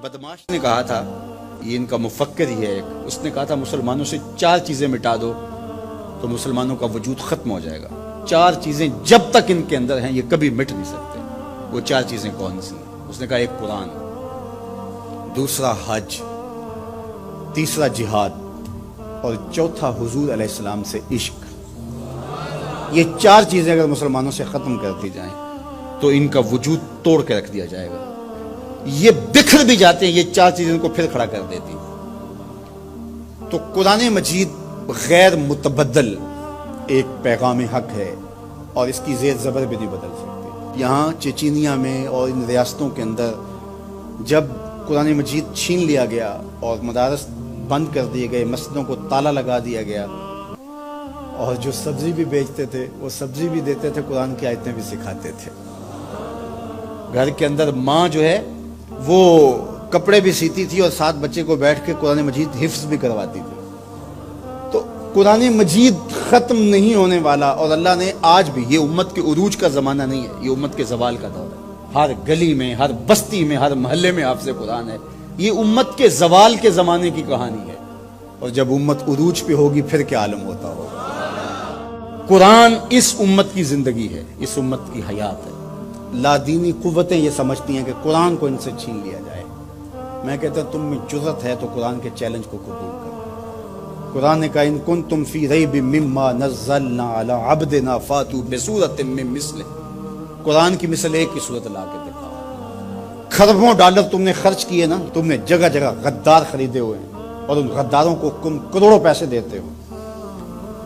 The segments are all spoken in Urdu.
بدماش نے کہا تھا، یہ ان کا مفکر ہی ہے ایک، اس نے کہا تھا مسلمانوں سے 4 چیزیں مٹا دو تو مسلمانوں کا وجود ختم ہو جائے گا۔ 4 چیزیں جب تک ان کے اندر ہیں یہ کبھی مٹ نہیں سکتے۔ وہ 4 چیزیں کون سی ہیں؟ اس نے کہا ایک قرآن، دوسرا حج، تیسرا جہاد اور چوتھا حضور علیہ السلام سے عشق۔ یہ 4 چیزیں اگر مسلمانوں سے ختم کر دی جائیں تو ان کا وجود توڑ کے رکھ دیا جائے گا۔ یہ بکھر بھی جاتے ہیں، یہ 4 چیزیں ان کو پھر کھڑا کر دیتی۔ تو قرآن مجید غیر متبدل ایک پیغام حق ہے اور اس کی زیر زبر بھی نہیں بدل سکتے۔ یہاں چچینیا میں اور ان ریاستوں کے اندر جب قرآن مجید چھین لیا گیا اور مدارس بند کر دیے گئے، مسجدوں کو تالا لگا دیا گیا، اور جو سبزی بھی بیچتے تھے وہ سبزی بھی دیتے تھے، قرآن کی آیتیں بھی سکھاتے تھے۔ گھر کے اندر ماں جو ہے وہ کپڑے بھی سیتی تھی اور ساتھ بچے کو بیٹھ کے قرآن مجید حفظ بھی کرواتی تھی۔ تو قرآن مجید ختم نہیں ہونے والا، اور اللہ نے آج بھی، یہ امت کے عروج کا زمانہ نہیں ہے، یہ امت کے زوال کا دور ہے۔ ہر گلی میں، ہر بستی میں، ہر محلے میں حافظ قرآن ہے۔ یہ امت کے زوال کے زمانے کی کہانی ہے، اور جب امت عروج پہ ہوگی پھر کیا عالم ہوتا ہوگا۔ قرآن اس امت کی زندگی ہے، اس امت کی حیات ہے۔ لادینی قوتیں یہ سمجھتی ہیں کہ قرآن کو ان سے چھین لیا جائے۔ میں کہتا ہوں تم میں جرأت ہے تو قرآن کے چیلنج کو قبول کرو۔ قرآن نے کہا ان کنتم فی ریب مما نزلنا علی عبدنا فاتوا بسورۃ من مثلہ۔ قرآن کی مثل ایک کی صورت لا کے دکھاؤ۔ کھربوں ڈالر تم نے خرچ کیے نا، تم نے جگہ جگہ غدار خریدے ہوئے ہیں اور ان غداروں کو تم کروڑوں پیسے دیتے ہو،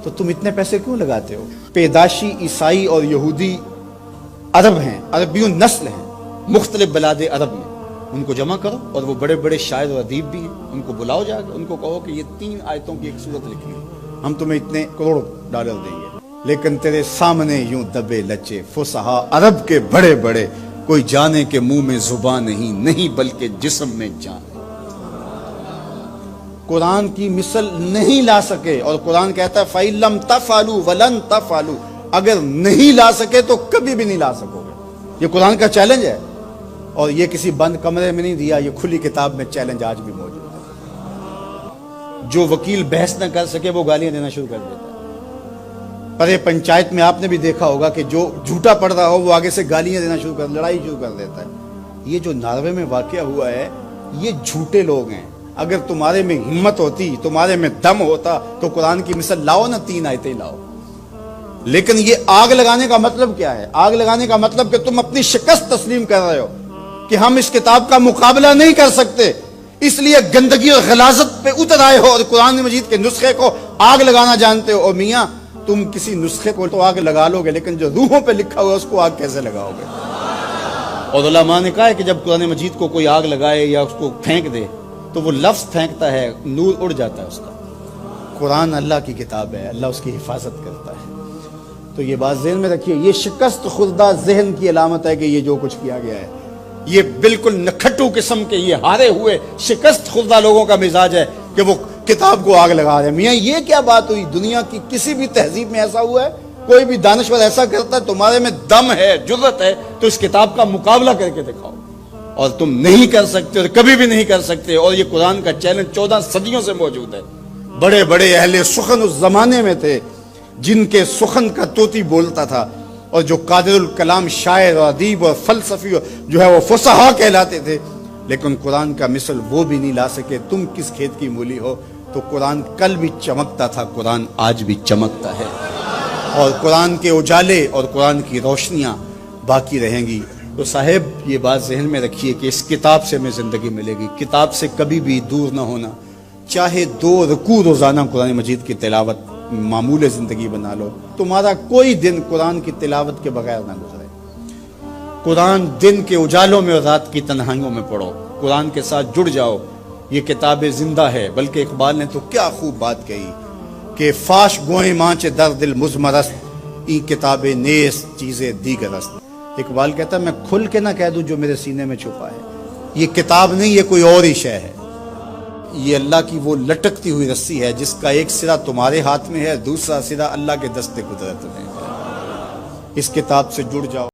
تو تم اتنے پیسے کیوں لگاتے ہو؟ پیدائشی عیسائی اور یہودی عرب ہیں، عربیون نسل ہیں مختلف بلاد عرب میں، ان کو جمع کرو، اور وہ بڑے بڑے شاعر و ادیب بھی ہیں، ان کو بلاؤ جا کے، ان کو کہو کہ یہ 3 آیتوں کی ایک صورت لکھی ہے، ہم تمہیں اتنے کروڑ ڈالر دیں گے۔ لیکن تیرے سامنے یوں دبے لچے فصحا عرب کے بڑے بڑے، کوئی جانے کے منہ میں زبان نہیں بلکہ جسم میں جان۔ قرآن کی مثل نہیں لا سکے، اور قرآن کہتا ہے فَإِن لَمْ تَفْعَلُوا وَلَن تَفْعَلُوا، اگر نہیں لا سکے تو کبھی بھی نہیں لا سکو گے۔ یہ قرآن کا چیلنج ہے، اور یہ کسی بند کمرے میں نہیں دیا، یہ کھلی کتاب میں چیلنج آج بھی موجود ہے۔ جو وکیل بحث نہ کر سکے وہ گالیاں دینا شروع کر دیتا ہے۔ پر پنچایت میں آپ نے بھی دیکھا ہوگا کہ جو جھوٹا پڑ رہا ہو وہ آگے سے گالیاں دینا شروع کر، لڑائی شروع کر دیتا ہے۔ یہ جو ناروے میں واقعہ ہوا ہے، یہ جھوٹے لوگ ہیں۔ اگر تمہارے میں ہمت ہوتی، تمہارے میں دم ہوتا تو قرآن کی مثل لاؤ نا، 3 آیتیں لاؤ۔ لیکن یہ آگ لگانے کا مطلب کیا ہے؟ آگ لگانے کا مطلب کہ تم اپنی شکست تسلیم کر رہے ہو کہ ہم اس کتاب کا مقابلہ نہیں کر سکتے، اس لیے گندگی اور غلاظت پہ اتر آئے ہو اور قرآن مجید کے نسخے کو آگ لگانا جانتے ہو۔ اور میاں تم کسی نسخے کو تو آگ لگا لو گے، لیکن جو روحوں پہ لکھا ہوا ہے اس کو آگ کیسے لگاؤ گے؟ اور علماء نے کہا ہے کہ جب قرآن مجید کو کوئی آگ لگائے یا اس کو پھینک دے تو وہ لفظ پھینکتا ہے، نور اڑ جاتا ہے اس کا۔ قرآن اللہ کی کتاب ہے، اللہ اس کی حفاظت کرتا ہے۔ تو یہ بات ذہن میں رکھیے، یہ شکست خوردہ ذہن کی علامت ہے کہ یہ جو کچھ کیا گیا ہے یہ بالکل نکھٹو قسم کے، یہ ہارے ہوئے شکست خوردہ لوگوں کا مزاج ہے کہ وہ کتاب کو آگ لگا رہے ہیں۔ میاں یہ کیا بات ہوئی؟ دنیا کی کسی بھی تہذیب میں ایسا ہوا ہے؟ کوئی بھی دانشور ایسا کرتا ہے؟ تمہارے میں دم ہے، جرأت ہے تو اس کتاب کا مقابلہ کر کے دکھاؤ، اور تم نہیں کر سکتے اور کبھی بھی نہیں کر سکتے۔ اور یہ قرآن کا چیلنج 14 صدیوں سے موجود ہے۔ بڑے بڑے اہل سخن اس زمانے میں تھے جن کے سخن کا طوطی بولتا تھا، اور جو قادر الکلام شاعر اور ادیب اور فلسفی جو ہے وہ فصحا کہلاتے تھے، لیکن قرآن کا مثل وہ بھی نہیں لا سکے۔ تم کس کھیت کی مولی ہو؟ تو قرآن کل بھی چمکتا تھا، قرآن آج بھی چمکتا ہے، اور قرآن کے اجالے اور قرآن کی روشنیاں باقی رہیں گی۔ تو صاحب یہ بات ذہن میں رکھیے کہ اس کتاب سے ہمیں زندگی ملے گی، کتاب سے کبھی بھی دور نہ ہونا۔ چاہے 2 رکوع روزانہ قرآن مجید کی تلاوت معمول زندگی بنا لو، تمہارا کوئی دن قرآن کی تلاوت کے بغیر نہ گزرے۔ قرآن دن کے اجالوں میں اور رات کی تنہائیوں میں پڑھو، قرآن کے ساتھ جڑ جاؤ۔ یہ کتاب زندہ ہے، بلکہ اقبال نے تو کیا خوب بات کہی کہ فاش گوئیں مانچ در دل مزمرست، این کتاب نیس چیزیں دیگر است۔ اقبال کہتا ہے میں کھل کے نہ کہہ دوں جو میرے سینے میں چھپا ہے، یہ کتاب نہیں، یہ کوئی اور ہی شے ہے۔ یہ اللہ کی وہ لٹکتی ہوئی رسی ہے جس کا ایک سرا تمہارے ہاتھ میں ہے، دوسرا سرا اللہ کے دست قدرت میں ہے۔ اس کتاب سے جڑ جاؤ۔